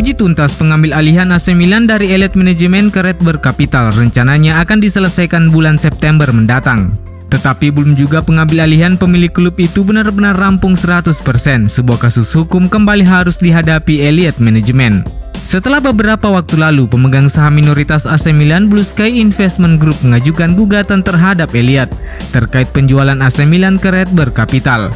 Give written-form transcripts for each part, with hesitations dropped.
Uji tuntas pengambil alihan AC Milan dari Elite Management ke Redbird Capital rencananya akan diselesaikan bulan September mendatang. Tetapi belum juga pengambil alihan pemilik klub itu benar-benar rampung 100%. Sebuah kasus hukum kembali harus dihadapi Elite Management. Setelah beberapa waktu lalu, pemegang saham minoritas AC Milan Blue Sky Investment Group mengajukan gugatan terhadap Elliott terkait penjualan AC Milan ke Redbird Capital.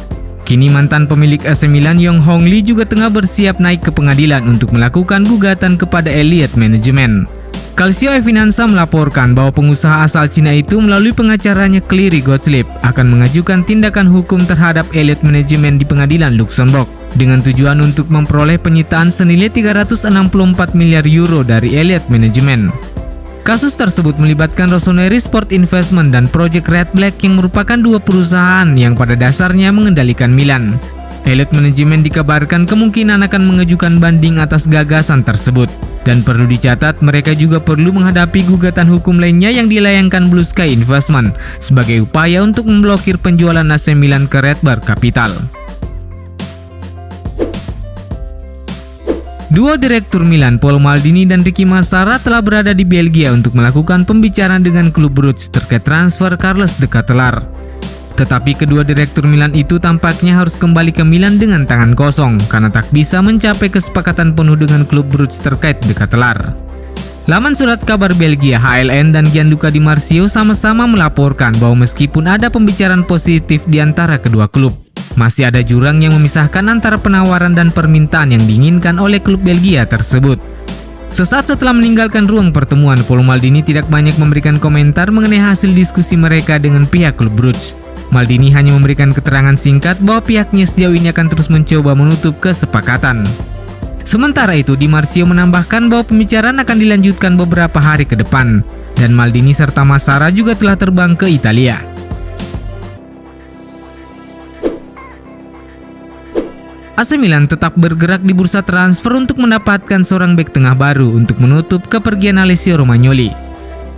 Kini mantan pemilik AC Milan Yong Hong Lee juga tengah bersiap naik ke pengadilan untuk melakukan gugatan kepada Elliott Management. Calcio e-Finanza melaporkan bahwa pengusaha asal Cina itu melalui pengacaranya Cleary Gottlieb akan mengajukan tindakan hukum terhadap Elliott Management di pengadilan Luxembourg dengan tujuan untuk memperoleh penyitaan senilai 364 miliar euro dari Elliott Management. Kasus tersebut melibatkan Rossoneri Sport Investment dan Project Red Black yang merupakan dua perusahaan yang pada dasarnya mengendalikan Milan. Elliott Management dikabarkan kemungkinan akan mengajukan banding atas gagasan tersebut. Dan perlu dicatat, mereka juga perlu menghadapi gugatan hukum lainnya yang dilayangkan Blue Sky Investment sebagai upaya untuk memblokir penjualan AC Milan ke Redbird Capital. Dua direktur Milan, Paolo Maldini dan Ricky Massara telah berada di Belgia untuk melakukan pembicaraan dengan klub Bruges terkait transfer Carles de Ketelaere. Tetapi kedua direktur Milan itu tampaknya harus kembali ke Milan dengan tangan kosong karena tak bisa mencapai kesepakatan penuh dengan klub Bruges terkait de Ketelaere. Laman surat kabar Belgia HLN dan Gianluca Di Marzio sama-sama melaporkan bahwa meskipun ada pembicaraan positif di antara kedua klub, masih ada jurang yang memisahkan antara penawaran dan permintaan yang diinginkan oleh klub Belgia tersebut. Sesaat setelah meninggalkan ruang pertemuan, Paolo Maldini tidak banyak memberikan komentar mengenai hasil diskusi mereka dengan pihak klub Bruges. Maldini hanya memberikan keterangan singkat bahwa pihaknya sejauh ini akan terus mencoba menutup kesepakatan. Sementara itu, Di Marzio menambahkan bahwa pembicaraan akan dilanjutkan beberapa hari ke depan, dan Maldini serta Massara juga telah terbang ke Italia. AC Milan tetap bergerak di bursa transfer untuk mendapatkan seorang bek tengah baru untuk menutup kepergian Alessio Romagnoli.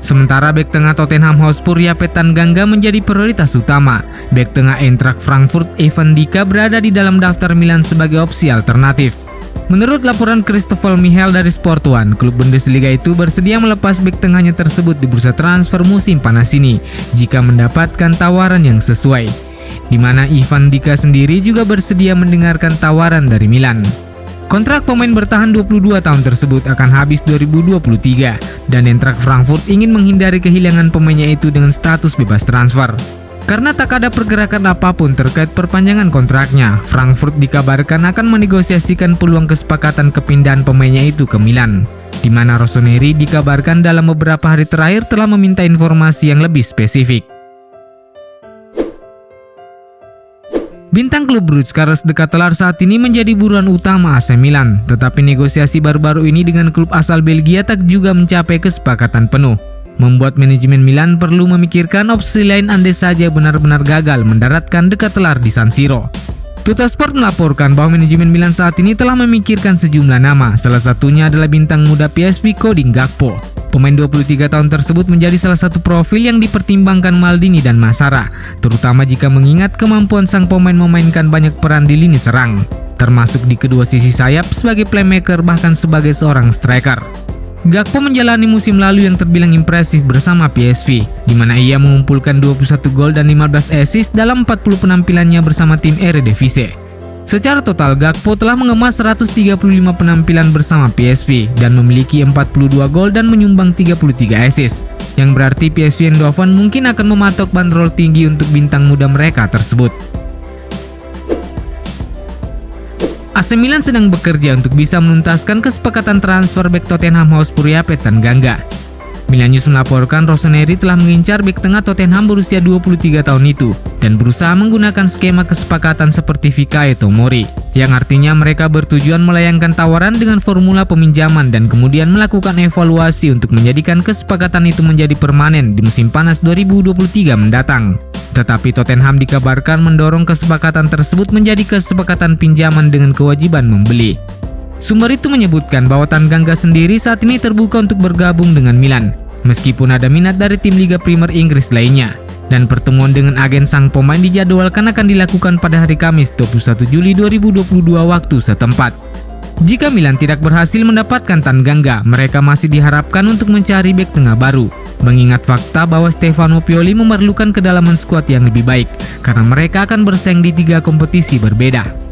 Sementara bek tengah Tottenham Hotspur Yapet Tanganga menjadi prioritas utama. Bek tengah Eintracht Frankfurt Ivan Dika berada di dalam daftar Milan sebagai opsi alternatif. Menurut laporan Christopher Michel dari Sport One, klub Bundesliga itu bersedia melepas bek tengahnya tersebut di bursa transfer musim panas ini jika mendapatkan tawaran yang sesuai, di mana Ivan Dika sendiri juga bersedia mendengarkan tawaran dari Milan. Kontrak pemain bertahan 22 tahun tersebut akan habis 2023 dan Eintracht Frankfurt ingin menghindari kehilangan pemainnya itu dengan status bebas transfer. Karena tak ada pergerakan apapun terkait perpanjangan kontraknya, Frankfurt dikabarkan akan menegosiasikan peluang kesepakatan kepindahan pemainnya itu ke Milan, di mana Rossoneri dikabarkan dalam beberapa hari terakhir telah meminta informasi yang lebih spesifik. Bintang klub Bruges Carles de Ketelaere saat ini menjadi buruan utama AC Milan, tetapi negosiasi baru-baru ini dengan klub asal Belgia tak juga mencapai kesepakatan penuh, membuat manajemen Milan perlu memikirkan opsi lain andai saja benar-benar gagal mendaratkan de Ketelaere di San Siro. Tuttosport melaporkan bahwa manajemen Milan saat ini telah memikirkan sejumlah nama, salah satunya adalah bintang muda PSV Cody Gakpo. Pemain 23 tahun tersebut menjadi salah satu profil yang dipertimbangkan Maldini dan Massara, terutama jika mengingat kemampuan sang pemain memainkan banyak peran di lini serang, termasuk di kedua sisi sayap sebagai playmaker bahkan sebagai seorang striker. Gakpo menjalani musim lalu yang terbilang impresif bersama PSV, di mana ia mengumpulkan 21 gol dan 15 assist dalam 40 penampilannya bersama tim Eredivisie. Secara total, Gakpo telah mengemas 135 penampilan bersama PSV dan memiliki 42 gol dan menyumbang 33 assist, yang berarti PSV Eindhoven mungkin akan mematok bandrol tinggi untuk bintang muda mereka tersebut. AC Milan sedang bekerja untuk bisa menuntaskan kesepakatan transfer bek Tottenham Hotspur Yapet Tanganga. Milan News melaporkan Rossoneri telah mengincar bek tengah Tottenham berusia 23 tahun itu dan berusaha menggunakan skema kesepakatan seperti Fikayo Tomori, yang artinya mereka bertujuan melayangkan tawaran dengan formula peminjaman dan kemudian melakukan evaluasi untuk menjadikan kesepakatan itu menjadi permanen di musim panas 2023 mendatang. Tetapi Tottenham dikabarkan mendorong kesepakatan tersebut menjadi kesepakatan pinjaman dengan kewajiban membeli. Sumber itu menyebutkan bahwa Tanganga sendiri saat ini terbuka untuk bergabung dengan Milan, meskipun ada minat dari tim Liga Primer Inggris lainnya. Dan pertemuan dengan agen sang pemain dijadwalkan akan dilakukan pada hari Kamis 21 Juli 2022 waktu setempat. Jika Milan tidak berhasil mendapatkan Tanganga, mereka masih diharapkan untuk mencari bek tengah baru. Mengingat fakta bahwa Stefano Pioli memerlukan kedalaman skuad yang lebih baik, karena mereka akan bersaing di 3 kompetisi berbeda.